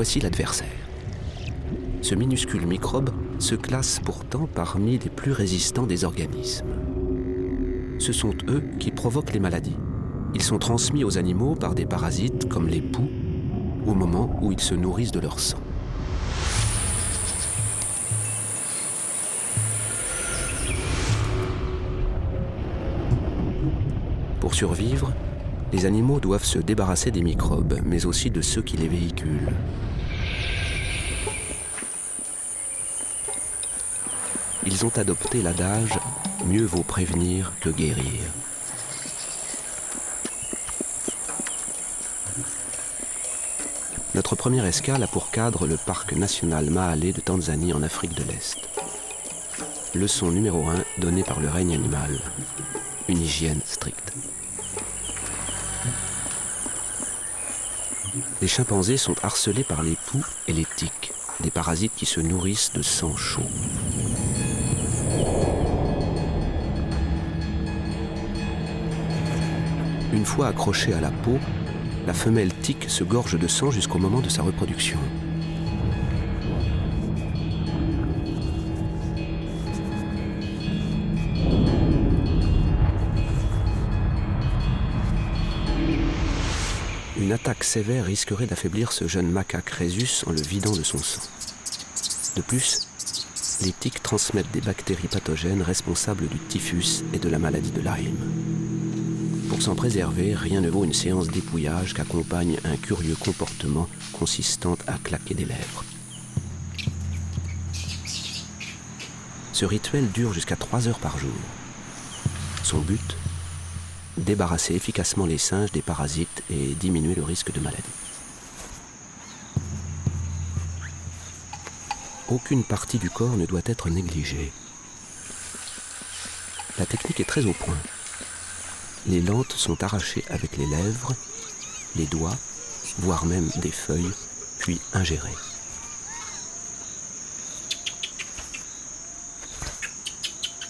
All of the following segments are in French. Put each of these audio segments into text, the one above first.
voici l'adversaire. Ce minuscule microbe se classe pourtant parmi les plus résistants des organismes. Ce sont eux qui provoquent les maladies. Ils sont transmis aux animaux par des parasites comme les poux au moment où ils se nourrissent de leur sang. Pour survivre, les animaux doivent se débarrasser des microbes, mais aussi de ceux qui les véhiculent. Ils ont adopté l'adage « mieux vaut prévenir que guérir ». Notre première escale a pour cadre le parc national Mahale de Tanzanie en Afrique de l'Est. Leçon numéro 1 donnée par le règne animal. Une hygiène stricte. Les chimpanzés sont harcelés par les poux et les tiques, des parasites qui se nourrissent de sang chaud. Une fois accrochée à la peau, la femelle tique se gorge de sang jusqu'au moment de sa reproduction. Une attaque sévère risquerait d'affaiblir ce jeune macaque rhésus en le vidant de son sang. De plus, les tiques transmettent des bactéries pathogènes responsables du typhus et de la maladie de Lyme. Pour s'en préserver, rien ne vaut une séance d'épouillage qu'accompagne un curieux comportement consistant à claquer des lèvres. Ce rituel dure jusqu'à 3 heures par jour. Son but ? Débarrasser efficacement les singes des parasites et diminuer le risque de maladie. Aucune partie du corps ne doit être négligée. La technique est très au point. Les lentes sont arrachées avec les lèvres, les doigts, voire même des feuilles, puis ingérées.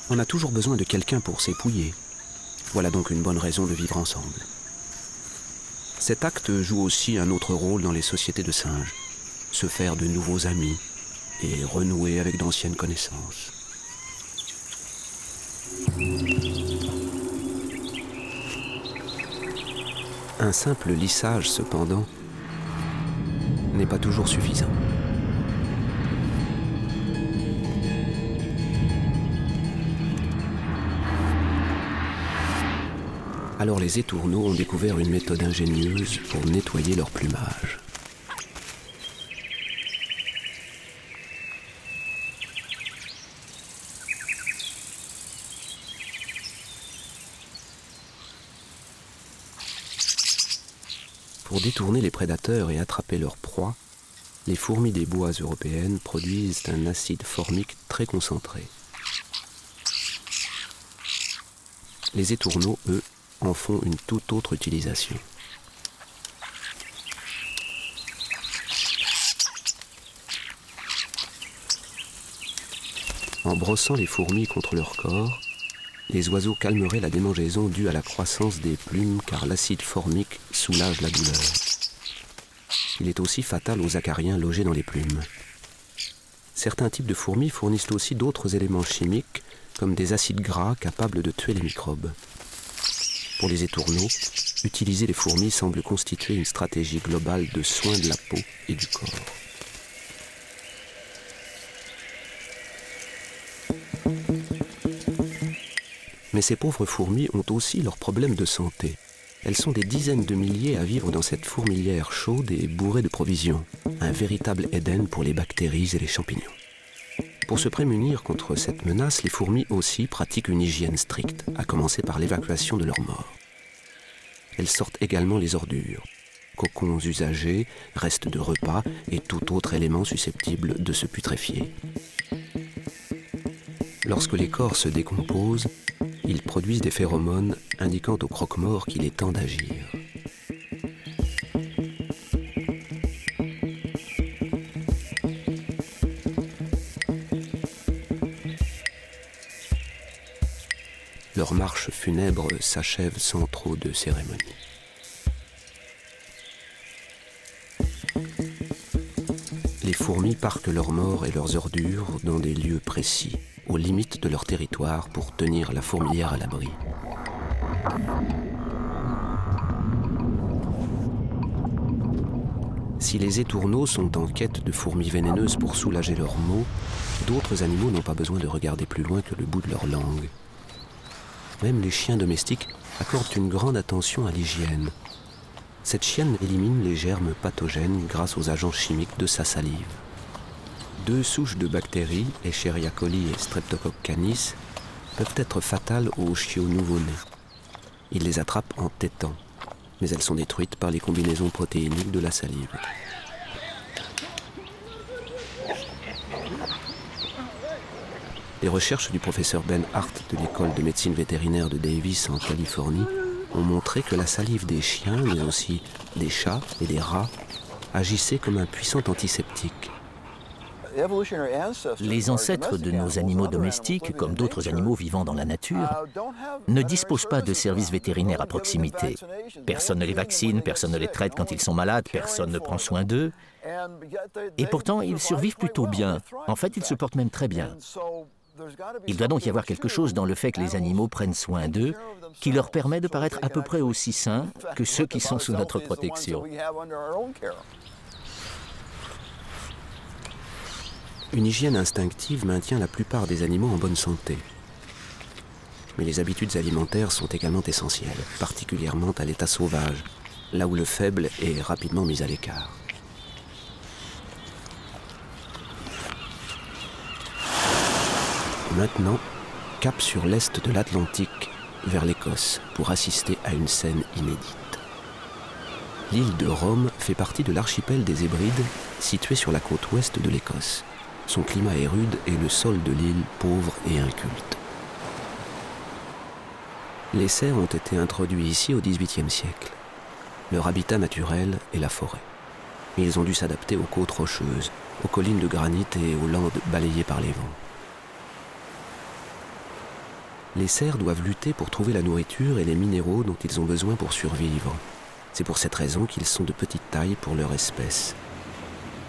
On a toujours besoin de quelqu'un pour s'épouiller. Voilà donc une bonne raison de vivre ensemble. Cet acte joue aussi un autre rôle dans les sociétés de singes, se faire de nouveaux amis et renouer avec d'anciennes connaissances. Un simple lissage, cependant, n'est pas toujours suffisant. Alors les étourneaux ont découvert une méthode ingénieuse pour nettoyer leur plumage. Pour détourner les prédateurs et attraper leurs proies, les fourmis des bois européennes produisent un acide formique très concentré. Les étourneaux, eux, en font une toute autre utilisation. En brossant les fourmis contre leur corps, les oiseaux calmeraient la démangeaison due à la croissance des plumes car l'acide formique soulage la douleur. Il est aussi fatal aux acariens logés dans les plumes. Certains types de fourmis fournissent aussi d'autres éléments chimiques comme des acides gras capables de tuer les microbes. Pour les étourneaux, utiliser les fourmis semble constituer une stratégie globale de soin de la peau et du corps. Mais ces pauvres fourmis ont aussi leurs problèmes de santé. Elles sont des dizaines de milliers à vivre dans cette fourmilière chaude et bourrée de provisions. Un véritable Éden pour les bactéries et les champignons. Pour se prémunir contre cette menace, les fourmis aussi pratiquent une hygiène stricte, à commencer par l'évacuation de leurs morts. Elles sortent également les ordures, cocons usagés, restes de repas et tout autre élément susceptible de se putréfier. Lorsque les corps se décomposent, ils produisent des phéromones indiquant aux croque-morts qu'il est temps d'agir. Leur marche funèbre s'achève sans trop de cérémonie. fourmis parquent leurs morts et leurs ordures dans des lieux précis, aux limites de leur territoire pour tenir la fourmilière à l'abri. Si les étourneaux sont en quête de fourmis vénéneuses pour soulager leurs maux, d'autres animaux n'ont pas besoin de regarder plus loin que le bout de leur langue. Même les chiens domestiques accordent une grande attention à l'hygiène. Cette chienne élimine les germes pathogènes grâce aux agents chimiques de sa salive. 2 souches de bactéries, Escherichia coli et Streptococcus canis, peuvent être fatales aux chiots nouveau-nés. Ils les attrapent en tétant, mais elles sont détruites par les combinaisons protéiniques de la salive. Les recherches du professeur Ben Hart de l'école de médecine vétérinaire de Davis en Californie ont montré que la salive des chiens, mais aussi des chats et des rats, agissait comme un puissant antiseptique. Les ancêtres de nos animaux domestiques, comme d'autres animaux vivant dans la nature, ne disposent pas de services vétérinaires à proximité. Personne ne les vaccine, personne ne les traite quand ils sont malades, personne ne prend soin d'eux. Et pourtant, ils survivent plutôt bien. En fait, ils se portent même très bien. Il doit donc y avoir quelque chose dans le fait que les animaux prennent soin d'eux qui leur permet de paraître à peu près aussi sains que ceux qui sont sous notre protection. Une hygiène instinctive maintient la plupart des animaux en bonne santé. Mais les habitudes alimentaires sont également essentielles, particulièrement à l'état sauvage, là où le faible est rapidement mis à l'écart. Maintenant, cap sur l'est de l'Atlantique, vers l'Écosse, pour assister à une scène inédite. L'île de Rome fait partie de l'archipel des Hébrides, situé sur la côte ouest de l'Écosse. Son climat est rude et le sol de l'île pauvre et inculte. Les cerfs ont été introduits ici au XVIIIe siècle. Leur habitat naturel est la forêt. Ils ont dû s'adapter aux côtes rocheuses, aux collines de granit et aux landes balayées par les vents. Les cerfs doivent lutter pour trouver la nourriture et les minéraux dont ils ont besoin pour survivre. C'est pour cette raison qu'ils sont de petite taille pour leur espèce.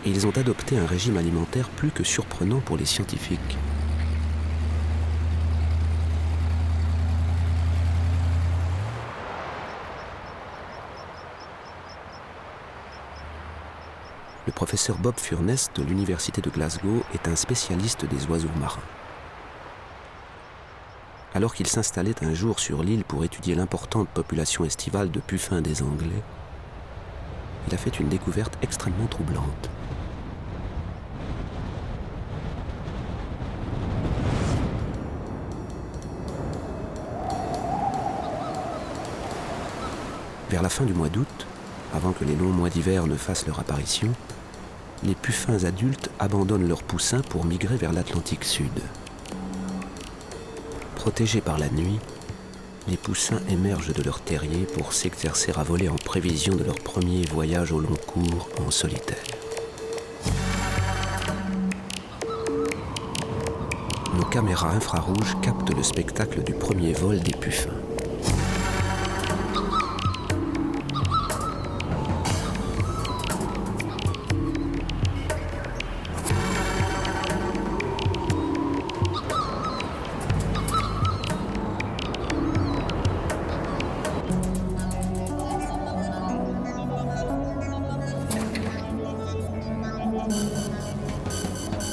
Et ils ont adopté un régime alimentaire plus que surprenant pour les scientifiques. Le professeur Bob Furness de l'université de Glasgow est un spécialiste des oiseaux marins. Alors qu'il s'installait un jour sur l'île pour étudier l'importante population estivale de puffins des Anglais, il a fait une découverte extrêmement troublante. Vers la fin du mois d'août, avant que les longs mois d'hiver ne fassent leur apparition, les puffins adultes abandonnent leurs poussins pour migrer vers l'Atlantique Sud. Protégés par la nuit, les poussins émergent de leur terrier pour s'exercer à voler en prévision de leur premier voyage au long cours en solitaire. Nos caméras infrarouges captent le spectacle du premier vol des puffins.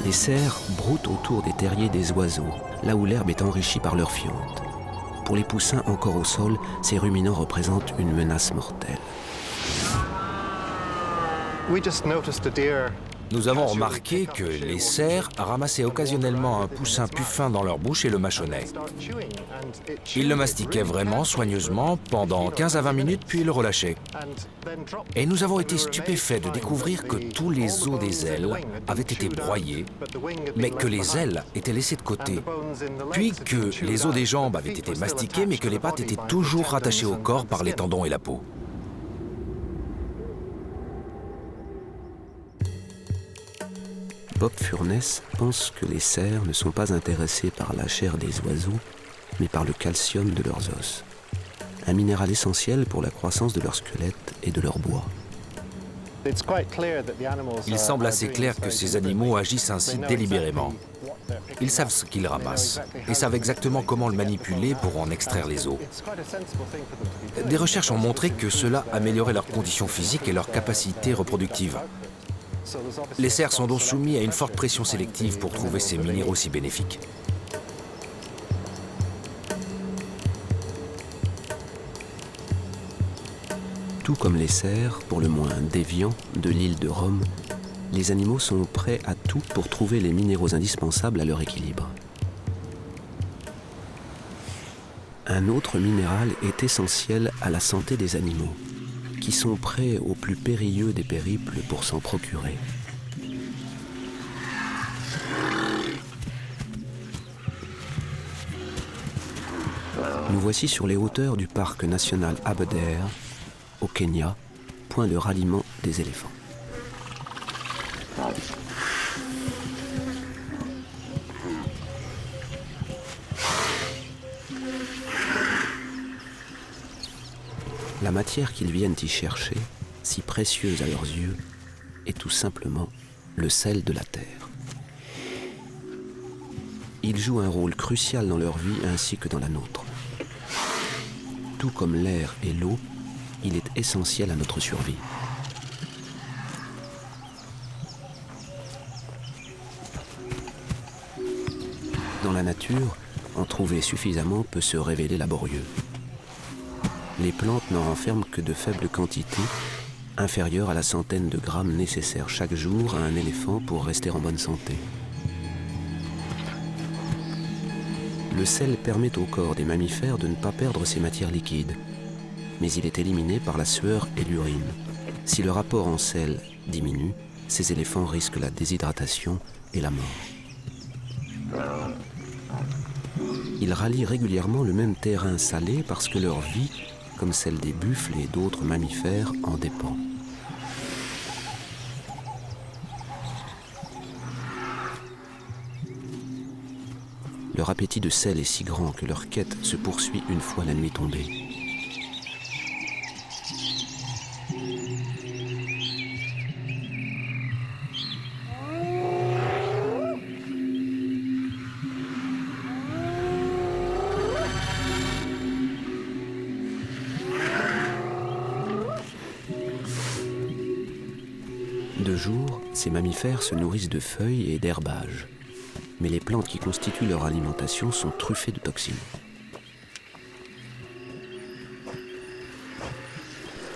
Les cerfs broutent autour des terriers des oiseaux, là où l'herbe est enrichie par leur fiente. Pour les poussins encore au sol, ces ruminants représentent une menace mortelle. Nous avons remarqué que les cerfs ramassaient occasionnellement un poussin puffin dans leur bouche et le mâchonnaient. Ils le mastiquaient vraiment soigneusement pendant 15 à 20 minutes, puis le relâchaient. Et nous avons été stupéfaits de découvrir que tous les os des ailes avaient été broyés, mais que les ailes étaient laissées de côté. Puis que les os des jambes avaient été mastiqués, mais que les pattes étaient toujours rattachées au corps par les tendons et la peau. Bob Furness pense que les cerfs ne sont pas intéressés par la chair des oiseaux, mais par le calcium de leurs os, un minéral essentiel pour la croissance de leur squelette et de leur bois. Il semble assez clair que ces animaux agissent ainsi délibérément. Ils savent ce qu'ils ramassent et savent exactement comment le manipuler pour en extraire les os. Des recherches ont montré que cela améliorait leurs conditions physiques et leurs capacités reproductives. Les cerfs sont donc soumis à une forte pression sélective pour trouver ces minéraux si bénéfiques. Tout comme les cerfs, pour le moins déviants, de l'île de Rome, les animaux sont prêts à tout pour trouver les minéraux indispensables à leur équilibre. Un autre minéral est essentiel à la santé des animaux, qui sont prêts au plus périlleux des périples pour s'en procurer. Nous voici sur les hauteurs du parc national Aberdare, au Kenya, point de ralliement des éléphants. La matière qu'ils viennent y chercher, si précieuse à leurs yeux, est tout simplement le sel de la terre. Il joue un rôle crucial dans leur vie ainsi que dans la nôtre. Tout comme l'air et l'eau, il est essentiel à notre survie. Dans la nature, en trouver suffisamment peut se révéler laborieux. Les plantes n'en renferment que de faibles quantités, inférieures à la centaine de grammes nécessaires chaque jour à un éléphant pour rester en bonne santé. Le sel permet au corps des mammifères de ne pas perdre ses matières liquides, mais il est éliminé par la sueur et l'urine. Si le rapport en sel diminue, ces éléphants risquent la déshydratation et la mort. Ils rallient régulièrement le même terrain salé parce que leur vie, comme celle des buffles et d'autres mammifères, en dépend. Leur appétit de sel est si grand que leur quête se poursuit une fois la nuit tombée. De jour, ces mammifères se nourrissent de feuilles et d'herbages. Mais les plantes qui constituent leur alimentation sont truffées de toxines.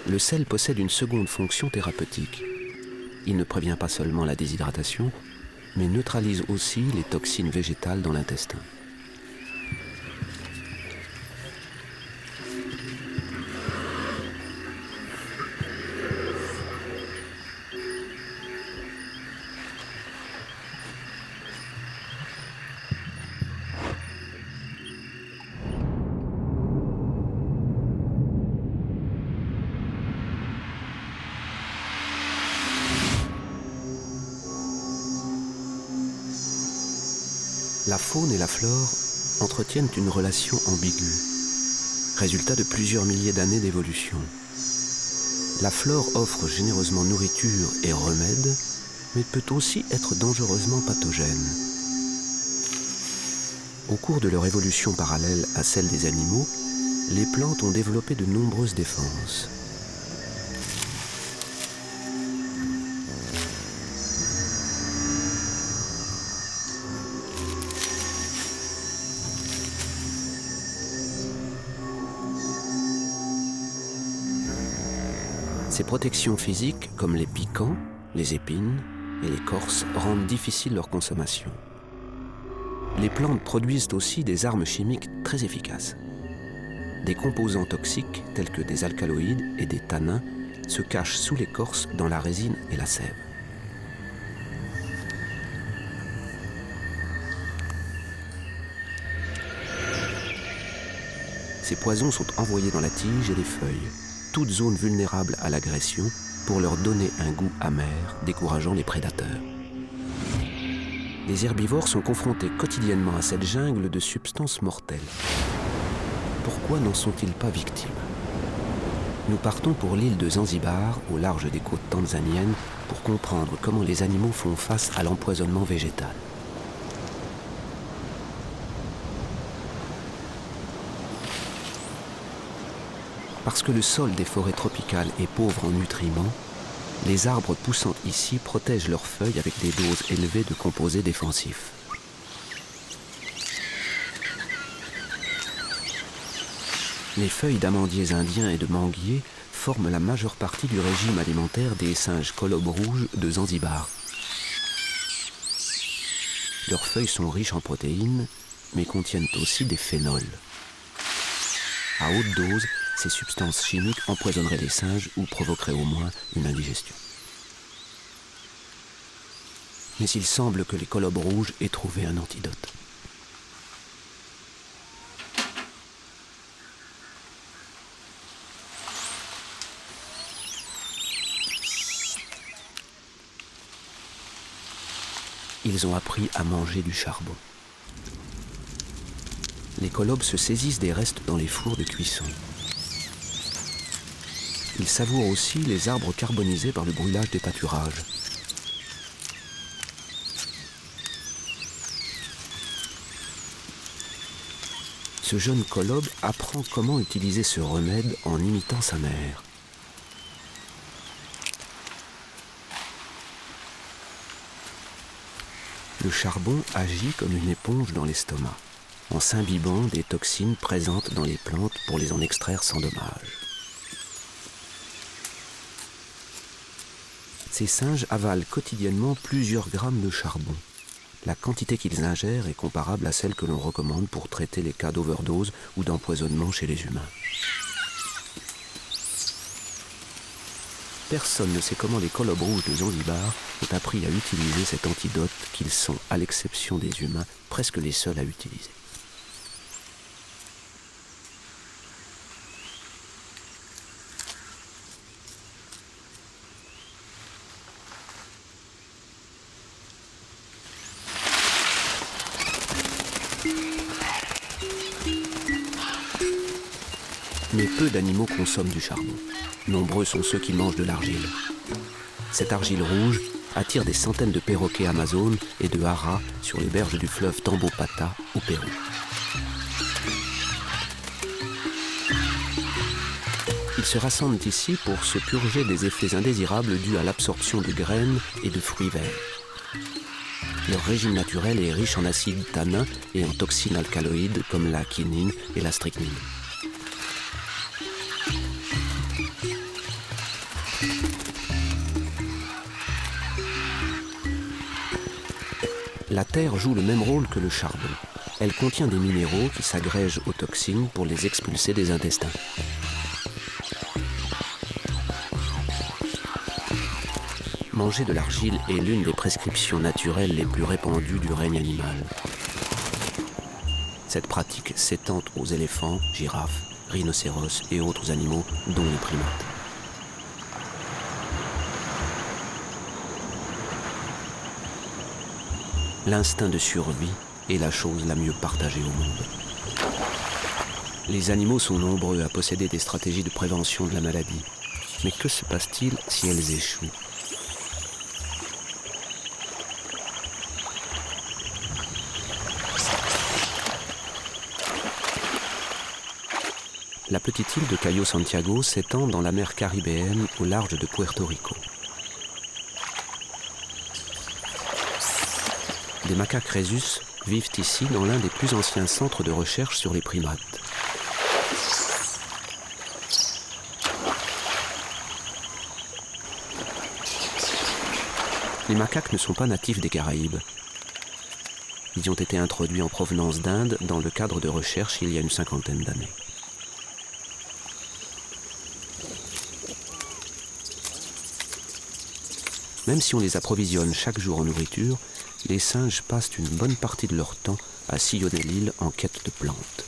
Le sel possède une seconde fonction thérapeutique. Il ne prévient pas seulement la déshydratation, mais neutralise aussi les toxines végétales dans l'intestin. La faune et la flore entretiennent une relation ambiguë, résultat de plusieurs milliers d'années d'évolution. La flore offre généreusement nourriture et remèdes, mais peut aussi être dangereusement pathogène. Au cours de leur évolution parallèle à celle des animaux, les plantes ont développé de nombreuses défenses. Ces protections physiques, comme les piquants, les épines et l'écorce, rendent difficile leur consommation. Les plantes produisent aussi des armes chimiques très efficaces. Des composants toxiques, tels que des alcaloïdes et des tanins, se cachent sous l'écorce, dans la résine et la sève. Ces poisons sont envoyés dans la tige et les feuilles, toute zone vulnérable à l'agression, pour leur donner un goût amer, décourageant les prédateurs. Les herbivores sont confrontés quotidiennement à cette jungle de substances mortelles. Pourquoi n'en sont-ils pas victimes ? Nous partons pour l'île de Zanzibar, au large des côtes tanzaniennes, pour comprendre comment les animaux font face à l'empoisonnement végétal. Parce que le sol des forêts tropicales est pauvre en nutriments, les arbres poussant ici protègent leurs feuilles avec des doses élevées de composés défensifs. Les feuilles d'amandiers indiens et de manguiers forment la majeure partie du régime alimentaire des singes colobes rouges de Zanzibar. Leurs feuilles sont riches en protéines, mais contiennent aussi des phénols. À haute dose, ces substances chimiques empoisonneraient les singes ou provoqueraient au moins une indigestion. Mais il semble que les colobes rouges aient trouvé un antidote. Ils ont appris à manger du charbon. Les colobes se saisissent des restes dans les fours de cuisson. Ils savourent aussi les arbres carbonisés par le brûlage des pâturages. Ce jeune colobe apprend comment utiliser ce remède en imitant sa mère. Le charbon agit comme une éponge dans l'estomac, en s'imbibant des toxines présentes dans les plantes pour les en extraire sans dommage. Ces singes avalent quotidiennement plusieurs grammes de charbon. La quantité qu'ils ingèrent est comparable à celle que l'on recommande pour traiter les cas d'overdose ou d'empoisonnement chez les humains. Personne ne sait comment les colobes rouges de Zanzibar ont appris à utiliser cet antidote qu'ils sont, à l'exception des humains, presque les seuls à utiliser. Mais peu d'animaux consomment du charbon. Nombreux sont ceux qui mangent de l'argile. Cette argile rouge attire des centaines de perroquets amazones et de haras sur les berges du fleuve Tambopata au Pérou. Ils se rassemblent ici pour se purger des effets indésirables dus à l'absorption de graines et de fruits verts. Leur régime naturel est riche en acides tannins et en toxines alcaloïdes comme la quinine et la strychnine. La terre joue le même rôle que le charbon. Elle contient des minéraux qui s'agrègent aux toxines pour les expulser des intestins. Manger de l'argile est l'une des prescriptions naturelles les plus répandues du règne animal. Cette pratique s'étend aux éléphants, girafes, rhinocéros et autres animaux, dont les primates. L'instinct de survie est la chose la mieux partagée au monde. Les animaux sont nombreux à posséder des stratégies de prévention de la maladie. Mais que se passe-t-il si elles échouent ? La petite île de Cayo Santiago s'étend dans la mer caribéenne au large de Puerto Rico. Des macaques rhésus vivent ici dans l'un des plus anciens centres de recherche sur les primates. Les macaques ne sont pas natifs des Caraïbes. Ils y ont été introduits en provenance d'Inde dans le cadre de recherche il y a une 50aine d'années. Même si on les approvisionne chaque jour en nourriture, les singes passent une bonne partie de leur temps à sillonner l'île en quête de plantes.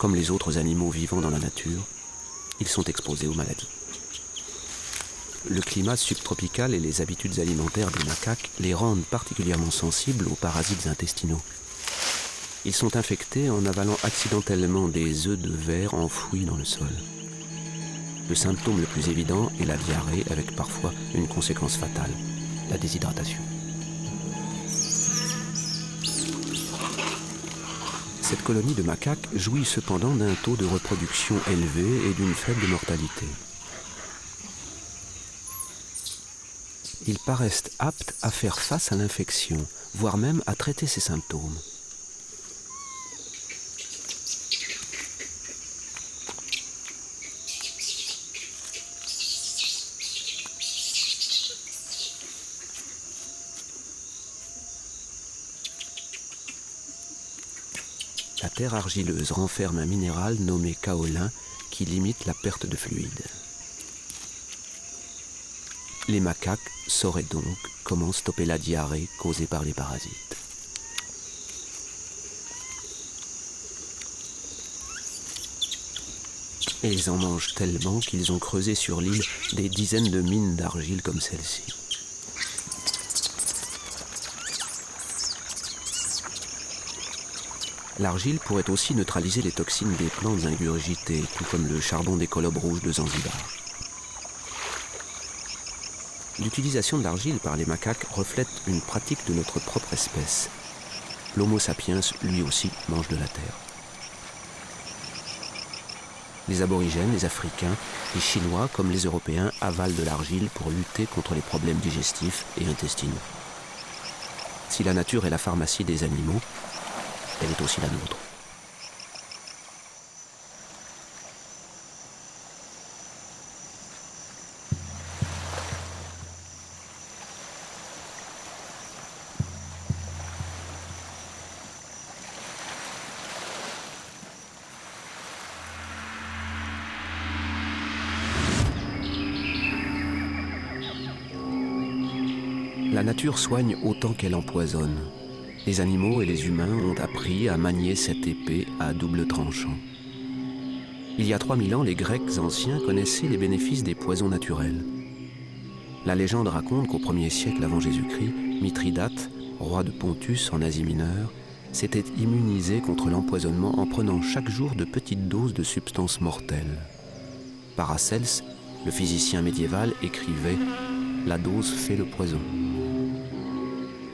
Comme les autres animaux vivant dans la nature, ils sont exposés aux maladies. Le climat subtropical et les habitudes alimentaires des macaques les rendent particulièrement sensibles aux parasites intestinaux. Ils sont infectés en avalant accidentellement des œufs de vers enfouis dans le sol. Le symptôme le plus évident est la diarrhée, avec parfois une conséquence fatale, la déshydratation. Cette colonie de macaques jouit cependant d'un taux de reproduction élevé et d'une faible mortalité. Ils paraissent aptes à faire face à l'infection, voire même à traiter ses symptômes. La terre argileuse renferme un minéral nommé kaolin qui limite la perte de fluide. Les macaques sauraient donc comment stopper la diarrhée causée par les parasites. Et ils en mangent tellement qu'ils ont creusé sur l'île des dizaines de mines d'argile comme celle-ci. L'argile pourrait aussi neutraliser les toxines des plantes ingurgitées, tout comme le charbon des colobes rouges de Zanzibar. L'utilisation de l'argile par les macaques reflète une pratique de notre propre espèce. L'Homo sapiens, lui aussi, mange de la terre. Les aborigènes, les Africains, les Chinois comme les Européens avalent de l'argile pour lutter contre les problèmes digestifs et intestinaux. Si la nature est la pharmacie des animaux, elle est aussi la nôtre. La nature soigne autant qu'elle empoisonne. Les animaux et les humains ont appris à manier cette épée à double tranchant. Il y a 3000 ans, les Grecs anciens connaissaient les bénéfices des poisons naturels. La légende raconte qu'au 1er siècle avant Jésus-Christ, Mithridate, roi de Pontus en Asie mineure, s'était immunisé contre l'empoisonnement en prenant chaque jour de petites doses de substances mortelles. Paracelse, le physicien médiéval, écrivait « La dose fait le poison ».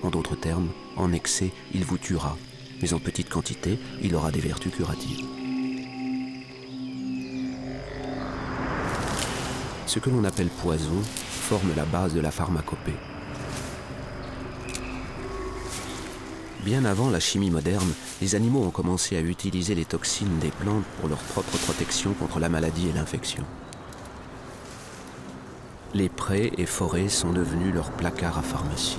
En d'autres termes, en excès, il vous tuera, mais en petite quantité, il aura des vertus curatives. Ce que l'on appelle poison forme la base de la pharmacopée. Bien avant la chimie moderne, les animaux ont commencé à utiliser les toxines des plantes pour leur propre protection contre la maladie et l'infection. Les prés et forêts sont devenus leurs placards à pharmacie.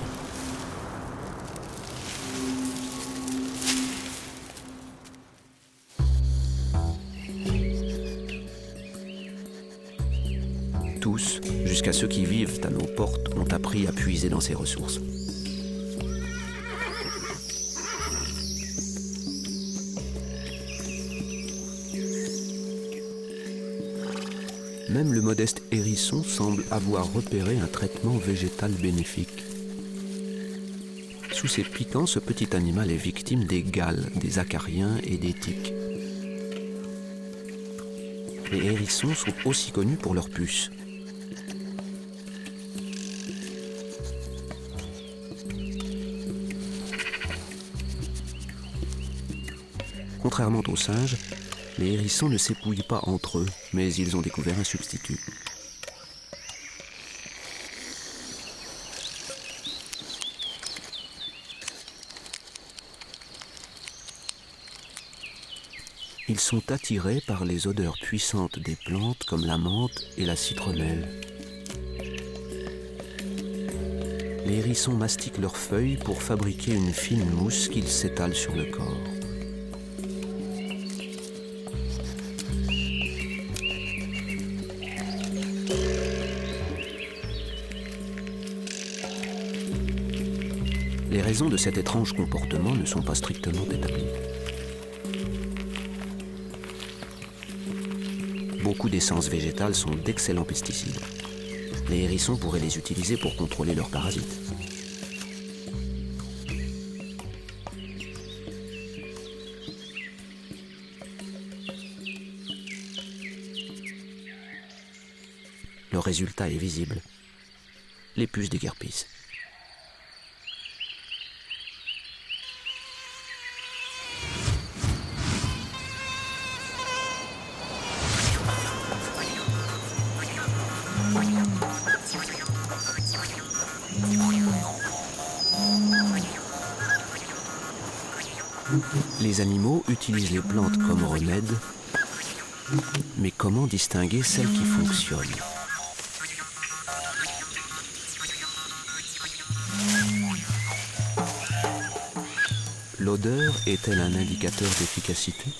Tous, jusqu'à ceux qui vivent à nos portes, ont appris à puiser dans ces ressources. Même le modeste hérisson semble avoir repéré un traitement végétal bénéfique. Sous ses piquants, ce petit animal est victime des gales, des acariens et des tiques. Les hérissons sont aussi connus pour leurs puces. Contrairement aux singes, les hérissons ne s'épouillent pas entre eux, mais ils ont découvert un substitut. Ils sont attirés par les odeurs puissantes des plantes comme la menthe et la citronnelle. Les hérissons mastiquent leurs feuilles pour fabriquer une fine mousse qu'ils s'étalent sur le corps. Les raisons de cet étrange comportement ne sont pas strictement établies. beaucoup d'essences végétales sont d'excellents pesticides. Les hérissons pourraient les utiliser pour contrôler leurs parasites. Le résultat est visible. Les puces déguerpissent. Les animaux utilisent les plantes comme remède, mais comment distinguer celles qui fonctionnent ? L'odeur est-elle un indicateur d'efficacité ?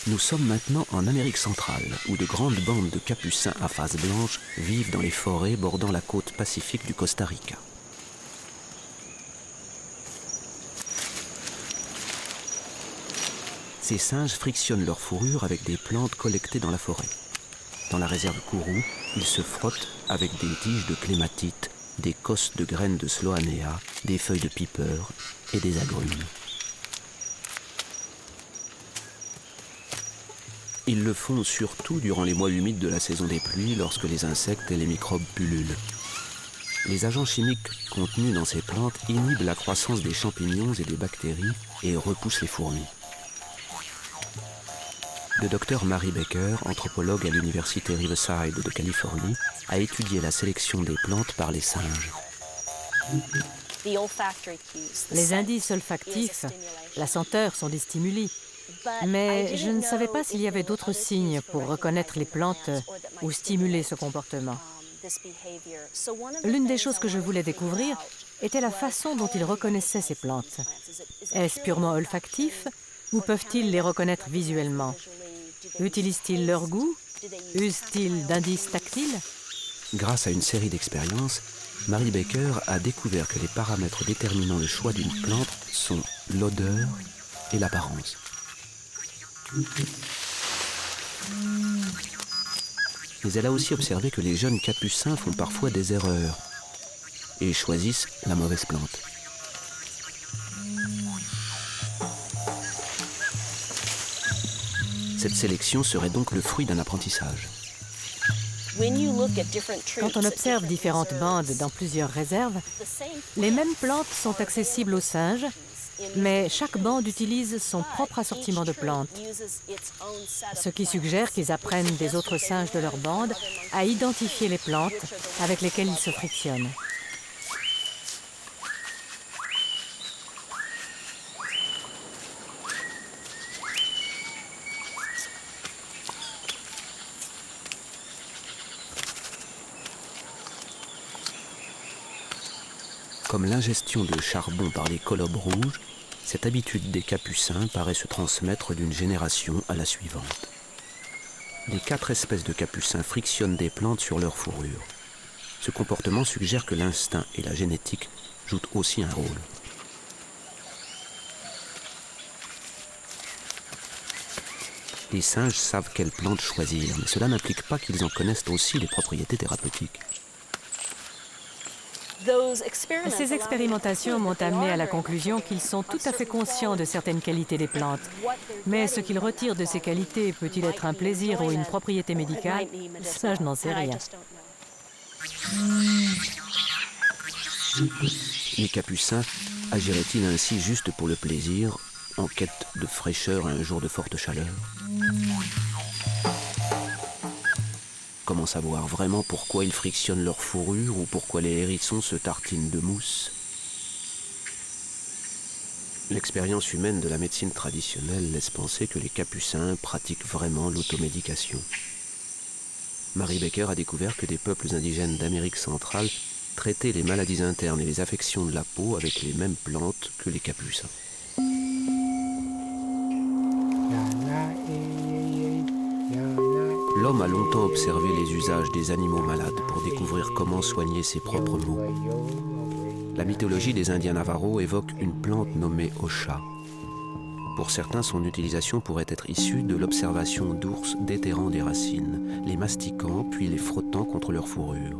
Nous sommes maintenant en Amérique centrale, où de grandes bandes de capucins à face blanche vivent dans les forêts bordant la côte pacifique du Costa Rica. Ces singes frictionnent leur fourrure avec des plantes collectées dans la forêt. Dans la réserve Kourou, ils se frottent avec des tiges de clématite, des cosses de graines de sloanea, des feuilles de piper et des agrumes. Ils le font surtout durant les mois humides de la saison des pluies, lorsque les insectes et les microbes pullulent. Les agents chimiques contenus dans ces plantes inhibent la croissance des champignons et des bactéries et repoussent les fourmis. Le docteur Mary Baker, anthropologue à l'université Riverside de Californie, a étudié la sélection des plantes par les singes. Les indices olfactifs, la senteur sont des stimuli. Mais je ne savais pas s'il y avait d'autres signes pour reconnaître les plantes ou stimuler ce comportement. L'une des choses que je voulais découvrir était la façon dont ils reconnaissaient ces plantes. Est-ce purement olfactif ou peuvent-ils les reconnaître visuellement? Utilisent-ils leur goût? Usent-ils d'indices tactiles? Grâce à une série d'expériences, Mary Baker a découvert que les paramètres déterminant le choix d'une plante sont l'odeur et l'apparence. Mais elle a aussi observé que les jeunes capucins font parfois des erreurs et choisissent la mauvaise plante. Cette sélection serait donc le fruit d'un apprentissage. Quand on observe différentes bandes dans plusieurs réserves, les mêmes plantes sont accessibles aux singes, mais chaque bande utilise son propre assortiment de plantes, ce qui suggère qu'ils apprennent des autres singes de leur bande à identifier les plantes avec lesquelles ils se frictionnent. Comme l'ingestion de charbon par les colobes rouges, cette habitude des capucins paraît se transmettre d'une génération à la suivante. Les 4 espèces de capucins frictionnent des plantes sur leur fourrure. Ce comportement suggère que l'instinct et la génétique jouent aussi un rôle. Les singes savent quelles plantes choisir, mais cela n'implique pas qu'ils en connaissent aussi les propriétés thérapeutiques. Ces expérimentations m'ont amené à la conclusion qu'ils sont tout à fait conscients de certaines qualités des plantes. Mais ce qu'ils retirent de ces qualités peut-il être un plaisir ou une propriété médicale? Ça, je n'en sais rien. Les capucins agiraient-ils ainsi juste pour le plaisir, en quête de fraîcheur un jour de forte chaleur? Comment savoir vraiment pourquoi ils frictionnent leur fourrure ou pourquoi les hérissons se tartinent de mousse? L'expérience humaine de la médecine traditionnelle laisse penser que les capucins pratiquent vraiment l'automédication. Mary Baker a découvert que des peuples indigènes d'Amérique centrale traitaient les maladies internes et les affections de la peau avec les mêmes plantes que les capucins. L'homme a longtemps observé les usages des animaux malades pour découvrir comment soigner ses propres maux. La mythologie des Indiens Navajo évoque une plante nommée Ocha. Pour certains, son utilisation pourrait être issue de l'observation d'ours déterrant des racines, les mastiquant puis les frottant contre leur fourrure.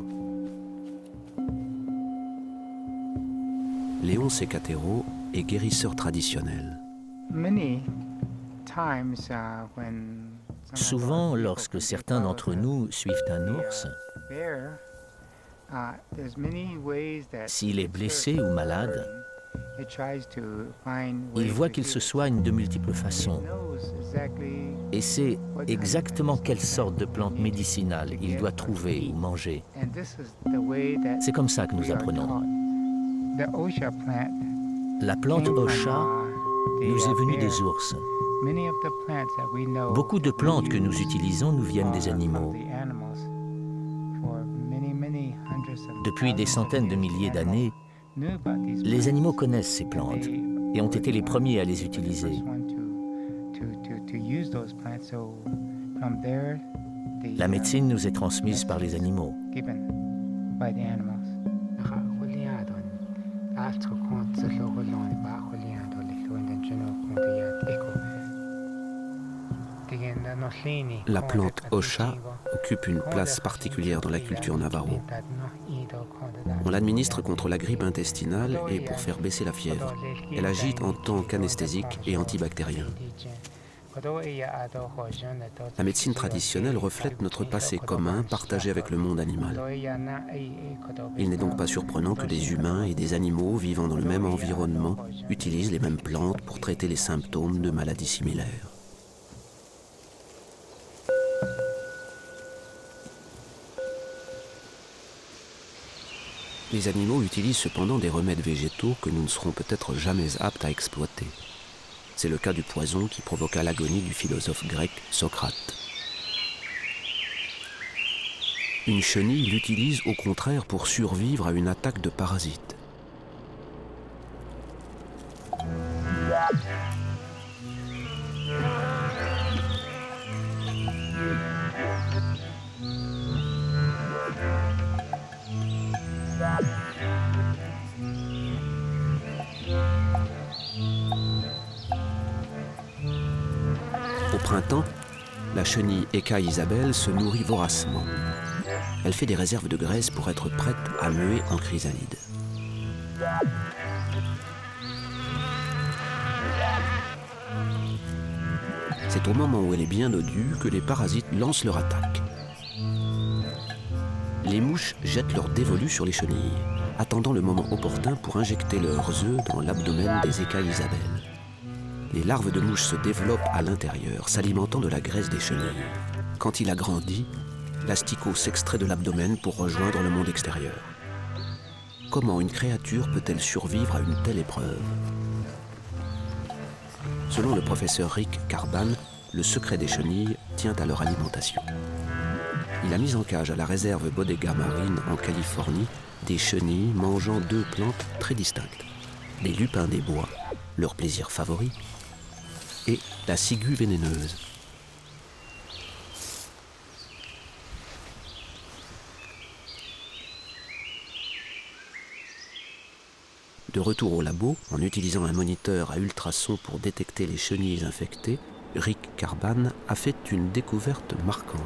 Léon Secatero est guérisseur traditionnel. Souvent, lorsque certains d'entre nous suivent un ours, s'il est blessé ou malade, il voit qu'il se soigne de multiples façons et sait exactement quelle sorte de plante médicinale il doit trouver ou manger. C'est comme ça que nous apprenons. La plante Osha nous est venue des ours. Beaucoup de plantes que nous utilisons nous viennent des animaux. Depuis des centaines de milliers d'années, les animaux connaissent ces plantes et ont été les premiers à les utiliser. La médecine nous est transmise par les animaux. La plante Osha occupe une place particulière dans la culture navarro. On l'administre contre la grippe intestinale et pour faire baisser la fièvre. Elle agit en tant qu'anesthésique et antibactérien. La médecine traditionnelle reflète notre passé commun partagé avec le monde animal. Il n'est donc pas surprenant que des humains et des animaux vivant dans le même environnement utilisent les mêmes plantes pour traiter les symptômes de maladies similaires. Les animaux utilisent cependant des remèdes végétaux que nous ne serons peut-être jamais aptes à exploiter. C'est le cas du poison qui provoqua l'agonie du philosophe grec Socrate. Une chenille l'utilise au contraire pour survivre à une attaque de parasites. Au printemps, la chenille Ecca Isabelle se nourrit voracement. Elle fait des réserves de graisse pour être prête à muer en chrysalide. C'est au moment où elle est bien dodue que les parasites lancent leur attaque. Les mouches jettent leur dévolu sur les chenilles, attendant le moment opportun pour injecter leurs œufs dans l'abdomen des Ecca Isabelle. Les larves de mouches se développent à l'intérieur, s'alimentant de la graisse des chenilles. Quand il a grandi, l'asticot s'extrait de l'abdomen pour rejoindre le monde extérieur. Comment une créature peut-elle survivre à une telle épreuve? Selon le professeur Rick Carban, le secret des chenilles tient à leur alimentation. Il a mis en cage à la réserve Bodega Marine en Californie des chenilles mangeant deux plantes très distinctes. Les lupins des bois, leur plaisir favori, et la ciguë vénéneuse. De retour au labo, en utilisant un moniteur à ultrasons pour détecter les chenilles infectées, Rick Carban a fait une découverte marquante.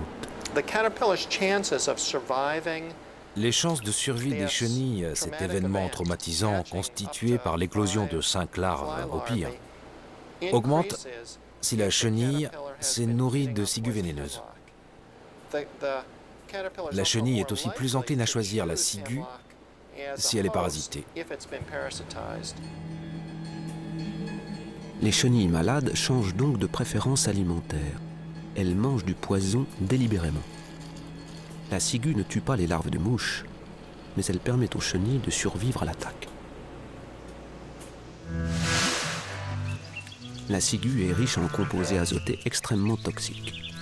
Les chances de survie des chenilles à cet événement traumatisant constitué par l'éclosion de 5 larves au pire augmentent si la chenille s'est nourrie de ciguë vénéneuse. La chenille est aussi plus encline à choisir la ciguë si elle est parasitée. Les chenilles malades changent donc de préférence alimentaire. Elles mangent du poison délibérément. La ciguë ne tue pas les larves de mouches, mais elle permet aux chenilles de survivre à l'attaque. La ciguë est riche en composés azotés extrêmement toxiques.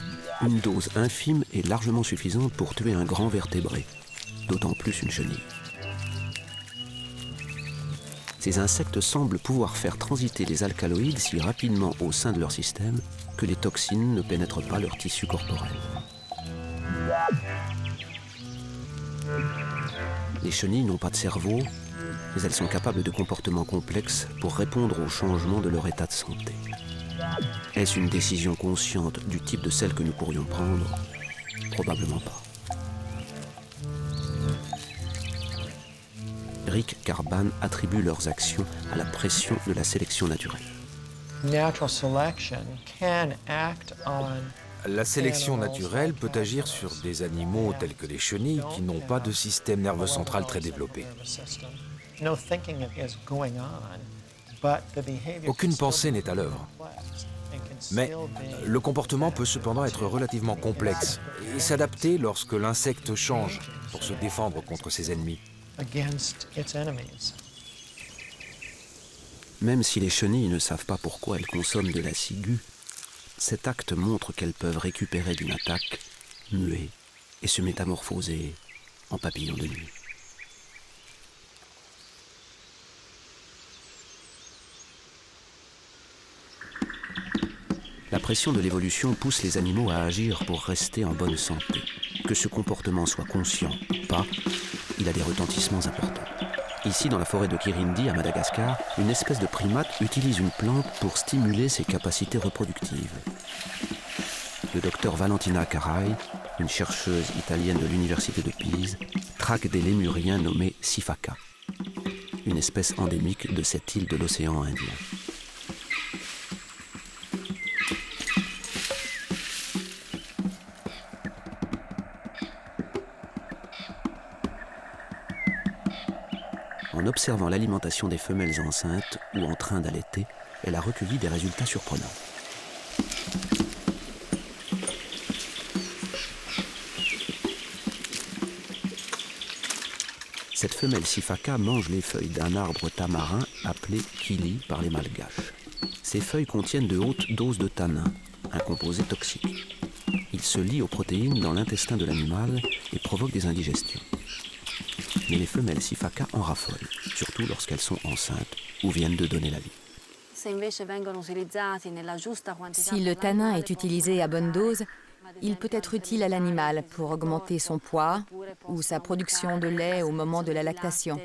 Une dose infime est largement suffisante pour tuer un grand vertébré, d'autant plus une chenille. Ces insectes semblent pouvoir faire transiter les alcaloïdes si rapidement au sein de leur système que les toxines ne pénètrent pas leur tissu corporel. Les chenilles n'ont pas de cerveau, mais elles sont capables de comportements complexes pour répondre aux changements de leur état de santé. Est-ce une décision consciente du type de celle que nous pourrions prendre? Probablement pas. Rick Carban attribue leurs actions à la pression de la sélection naturelle. La sélection naturelle peut agir sur des animaux tels que les chenilles qui n'ont pas de système nerveux central très développé. Aucune pensée n'est à l'œuvre. Mais le comportement peut cependant être relativement complexe et s'adapter lorsque l'insecte change pour se défendre contre ses ennemis. Même si les chenilles ne savent pas pourquoi elles consomment de la ciguë, cet acte montre qu'elles peuvent récupérer d'une attaque, muer et se métamorphoser en papillons de nuit. La pression de l'évolution pousse les animaux à agir pour rester en bonne santé. Que ce comportement soit conscient ou pas, il a des retentissements importants. Ici, dans la forêt de Kirindi, à Madagascar, une espèce de primate utilise une plante pour stimuler ses capacités reproductives. Le docteur Valentina Carai, une chercheuse italienne de l'université de Pise, traque des lémuriens nommés sifaka, une espèce endémique de cette île de l'océan Indien. En observant l'alimentation des femelles enceintes ou en train d'allaiter, elle a recueilli des résultats surprenants. Cette femelle sifaka mange les feuilles d'un arbre tamarin appelé kili par les Malgaches. Ces feuilles contiennent de hautes doses de tanin, un composé toxique. Il se lie aux protéines dans l'intestin de l'animal et provoque des indigestions. Mais les femelles sifaka en raffolent, surtout lorsqu'elles sont enceintes ou viennent de donner la vie. Si le tanin est utilisé à bonne dose, il peut être utile à l'animal pour augmenter son poids ou sa production de lait au moment de la lactation.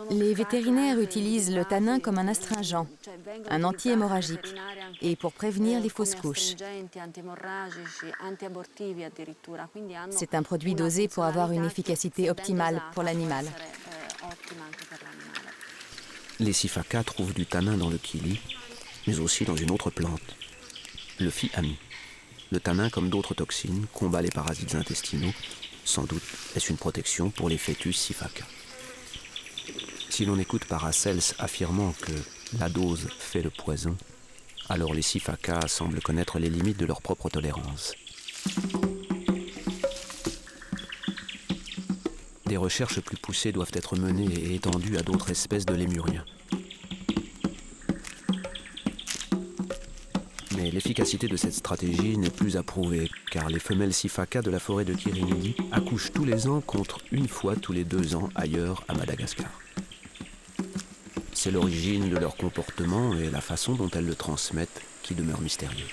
Les vétérinaires utilisent le tanin comme un astringent, un anti-hémorragique, et pour prévenir les fausses couches. C'est un produit dosé pour avoir une efficacité optimale pour l'animal. Les sifaka trouvent du tanin dans le kili, mais aussi dans une autre plante, le phi-ami. Le tanin, comme d'autres toxines, combat les parasites intestinaux. Sans doute est-ce une protection pour les fœtus sifaka. Si l'on écoute Paracels affirmant que la dose fait le poison, alors les sifaka semblent connaître les limites de leur propre tolérance. Des recherches plus poussées doivent être menées et étendues à d'autres espèces de lémuriens. Mais l'efficacité de cette stratégie n'est plus à prouver, car les femelles sifaka de la forêt de Kirindi accouchent tous les ans contre une fois tous les 2 ans ailleurs à Madagascar. C'est l'origine de leur comportement et la façon dont elles le transmettent qui demeure mystérieux.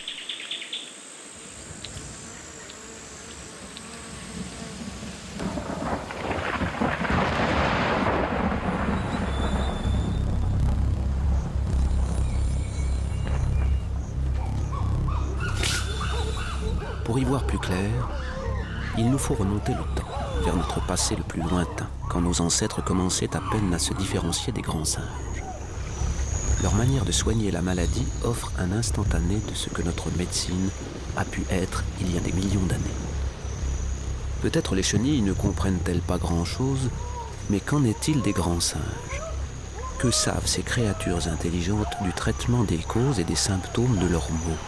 Pour y voir plus clair, il nous faut remonter le temps, vers notre passé le plus lointain, quand nos ancêtres commençaient à peine à se différencier des grands singes. Leur manière de soigner la maladie offre un instantané de ce que notre médecine a pu être il y a des millions d'années. Peut-être les chenilles ne comprennent-elles pas grand-chose, mais qu'en est-il des grands singes? Que savent ces créatures intelligentes du traitement des causes et des symptômes de leurs maux?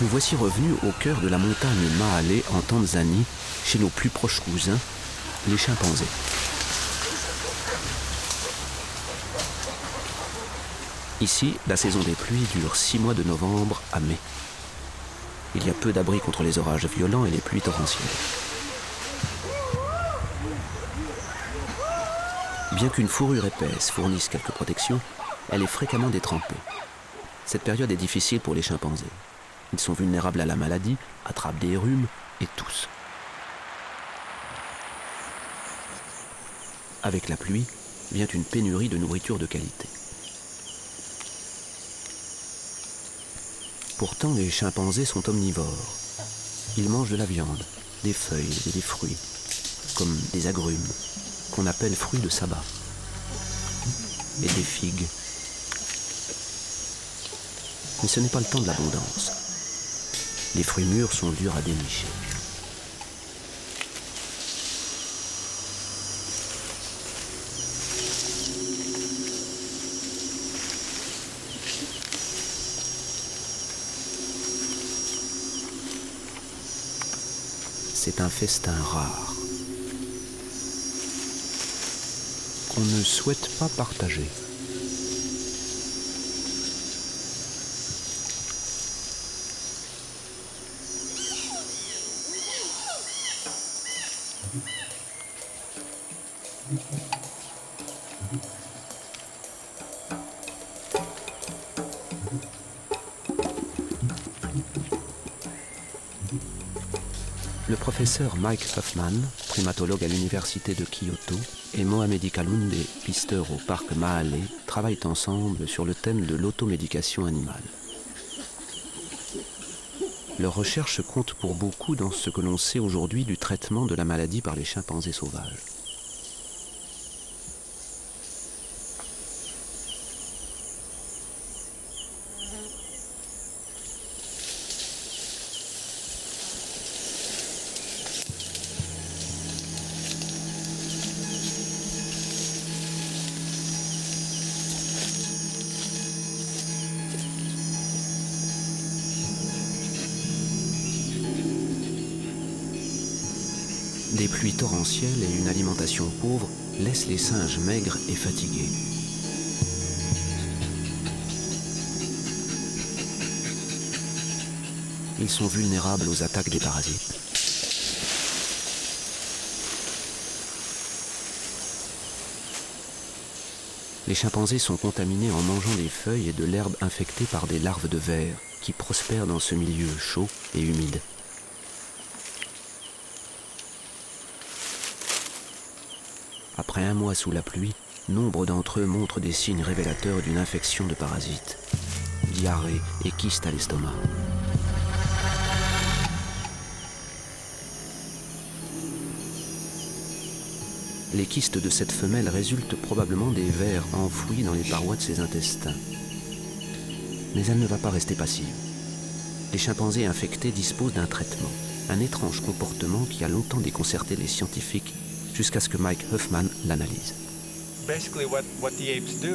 Nous voici revenus au cœur de la montagne Mahale en Tanzanie, chez nos plus proches cousins, les chimpanzés. Ici, la saison des pluies dure 6 mois de novembre à mai. Il y a peu d'abris contre les orages violents et les pluies torrentielles. Bien qu'une fourrure épaisse fournisse quelques protections, elle est fréquemment détrempée. Cette période est difficile pour les chimpanzés. Ils sont vulnérables à la maladie, attrapent des rhumes et toussent. Avec la pluie, vient une pénurie de nourriture de qualité. Pourtant, les chimpanzés sont omnivores. Ils mangent de la viande, des feuilles et des fruits, comme des agrumes, qu'on appelle fruits de sabbat, et des figues. Mais ce n'est pas le temps de l'abondance. Les fruits mûrs sont durs à dénicher. C'est un festin rare qu'on ne souhaite pas partager. Le professeur Mike Huffman, primatologue à l'université de Kyoto, et Mohamedi Kalounde, pisteur au parc Mahale, travaillent ensemble sur le thème de l'automédication animale. Leurs recherches comptent pour beaucoup dans ce que l'on sait aujourd'hui du traitement de la maladie par les chimpanzés sauvages. Des pluies torrentielles et une alimentation pauvre laissent les singes maigres et fatigués. Ils sont vulnérables aux attaques des parasites. Les chimpanzés sont contaminés en mangeant des feuilles et de l'herbe infectées par des larves de vers qui prospèrent dans ce milieu chaud et humide. Après un mois sous la pluie, nombre d'entre eux montrent des signes révélateurs d'une infection de parasites. Diarrhée et kyste à l'estomac. Les kystes de cette femelle résultent probablement des vers enfouis dans les parois de ses intestins. Mais elle ne va pas rester passive. Les chimpanzés infectés disposent d'un traitement, un étrange comportement qui a longtemps déconcerté les scientifiques jusqu'à ce que Mike Huffman l'analyse.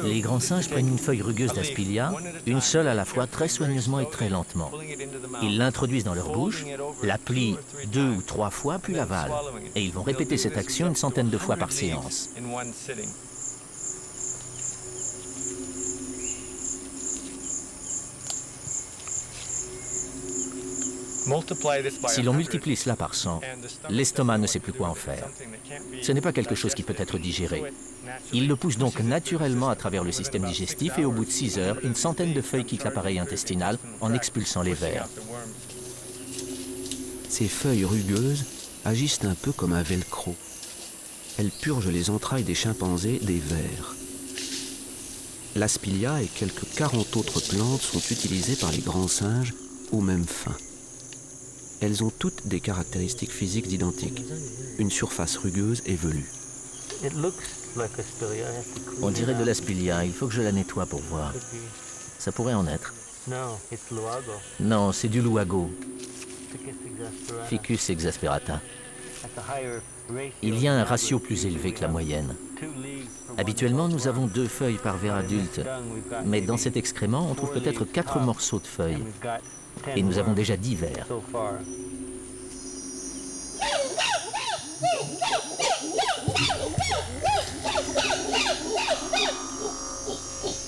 Les grands singes prennent une feuille rugueuse d'Aspilia, une seule à la fois, très soigneusement et très lentement. Ils l'introduisent dans leur bouche, la plient 2 ou 3 fois, puis l'avalent. Et ils vont répéter cette action une centaine de fois par séance. Si l'on multiplie cela par 100, l'estomac ne sait plus quoi en faire. Ce n'est pas quelque chose qui peut être digéré. Il le pousse donc naturellement à travers le système digestif et au bout de 6 heures, une centaine de feuilles quittent l'appareil intestinal en expulsant les vers. Ces feuilles rugueuses agissent un peu comme un velcro. Elles purgent les entrailles des chimpanzés des vers. L'Aspilia et quelques 40 autres plantes sont utilisées par les grands singes aux mêmes fins. Elles ont toutes des caractéristiques physiques identiques, une surface rugueuse et velue. On dirait de l'Aspilia, il faut que je la nettoie pour voir. Ça pourrait en être. Non, c'est du luago, Ficus exasperata. Il y a un ratio plus élevé que la moyenne. Habituellement, nous avons 2 feuilles par ver adulte, mais dans cet excrément, on trouve peut-être 4 morceaux de feuilles. Et nous avons déjà 10 vers.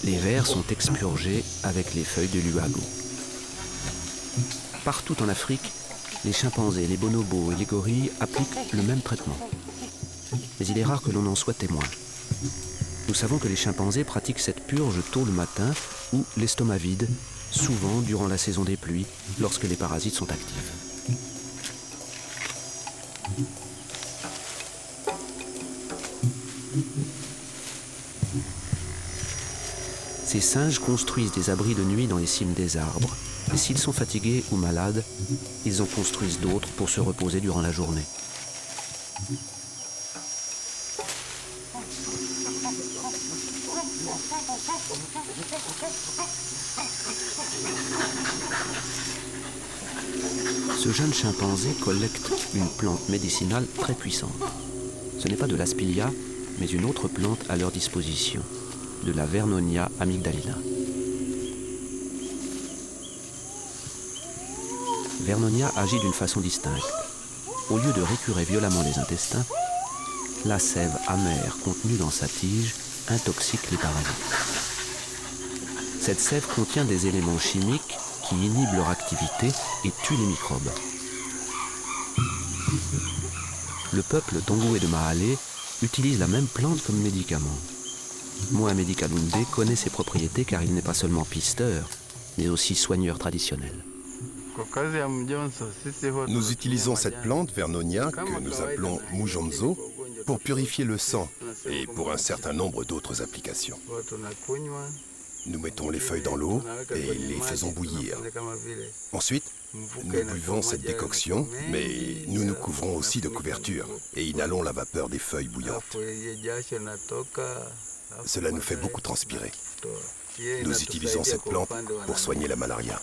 Les vers sont expurgés avec les feuilles de luago. Partout en Afrique, les chimpanzés, les bonobos et les gorilles appliquent le même traitement. Mais il est rare que l'on en soit témoin. Nous savons que les chimpanzés pratiquent cette purge tôt le matin ou l'estomac vide, souvent durant la saison des pluies, lorsque les parasites sont actifs. Ces singes construisent des abris de nuit dans les cimes des arbres. Et s'ils sont fatigués ou malades, ils en construisent d'autres pour se reposer durant la journée. Ce jeune chimpanzé collecte une plante médicinale très puissante. Ce n'est pas de l'aspilia, mais une autre plante à leur disposition, de la Vernonia amygdalina. Vernonia agit d'une façon distincte. Au lieu de récurer violemment les intestins, la sève amère contenue dans sa tige intoxique les parasites. Cette sève contient des éléments chimiques qui inhibent leur activité et tuent les microbes. Le peuple Tongoué de Mahale utilise la même plante comme médicament. Mohamed Kaloundé connaît ses propriétés car il n'est pas seulement pisteur, mais aussi soigneur traditionnel. Nous utilisons cette plante, Vernonia, que nous appelons Mujonzo, pour purifier le sang et pour un certain nombre d'autres applications. Nous mettons les feuilles dans l'eau et les faisons bouillir. Ensuite, nous buvons cette décoction, mais nous nous couvrons aussi de couverture et inhalons la vapeur des feuilles bouillantes. Cela nous fait beaucoup transpirer. Nous utilisons cette plante pour soigner la malaria.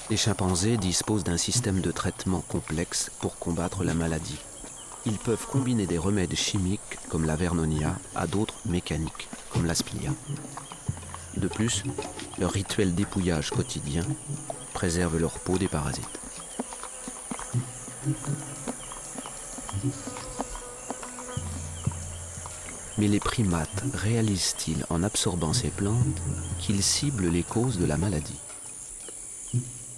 Les chimpanzés disposent d'un système de traitement complexe pour combattre la maladie. Ils peuvent combiner des remèdes chimiques, comme la Vernonia, à d'autres mécaniques, comme l'aspilia. De plus, leur rituel d'épouillage quotidien préserve leur peau des parasites. Mais les primates réalisent-ils en absorbant ces plantes qu'ils ciblent les causes de la maladie?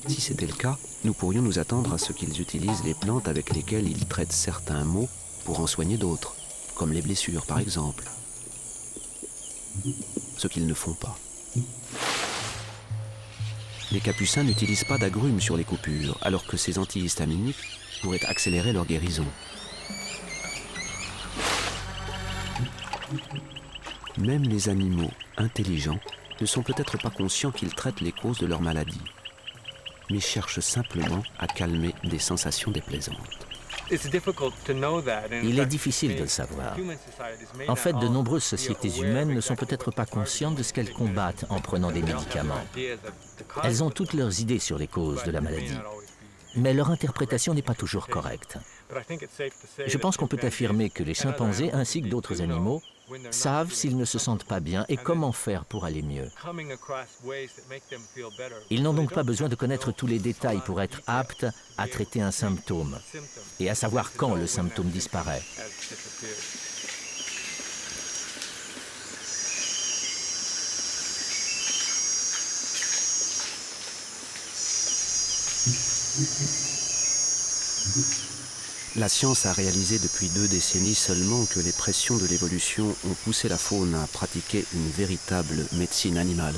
Si c'était le cas, nous pourrions nous attendre à ce qu'ils utilisent les plantes avec lesquelles ils traitent certains maux pour en soigner d'autres, comme les blessures par exemple. Ce qu'ils ne font pas. Les capucins n'utilisent pas d'agrumes sur les coupures, alors que ces antihistaminiques pourraient accélérer leur guérison. Même les animaux intelligents ne sont peut-être pas conscients qu'ils traitent les causes de leur maladie, mais cherchent simplement à calmer des sensations déplaisantes. Il est difficile de le savoir. En fait, de nombreuses sociétés humaines ne sont peut-être pas conscientes de ce qu'elles combattent en prenant des médicaments. Elles ont toutes leurs idées sur les causes de la maladie, mais leur interprétation n'est pas toujours correcte. Je pense qu'on peut affirmer que les chimpanzés ainsi que d'autres animaux savent s'ils ne se sentent pas bien et comment faire pour aller mieux. Ils n'ont donc pas besoin de connaître tous les détails pour être aptes à traiter un symptôme et à savoir quand le symptôme disparaît. La science a réalisé depuis 2 décennies seulement que les pressions de l'évolution ont poussé la faune à pratiquer une véritable médecine animale.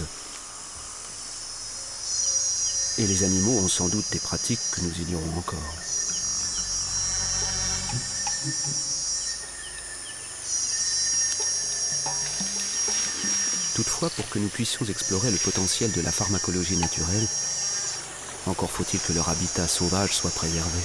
Et les animaux ont sans doute des pratiques que nous ignorons encore. Toutefois, pour que nous puissions explorer le potentiel de la pharmacologie naturelle, encore faut-il que leur habitat sauvage soit préservé.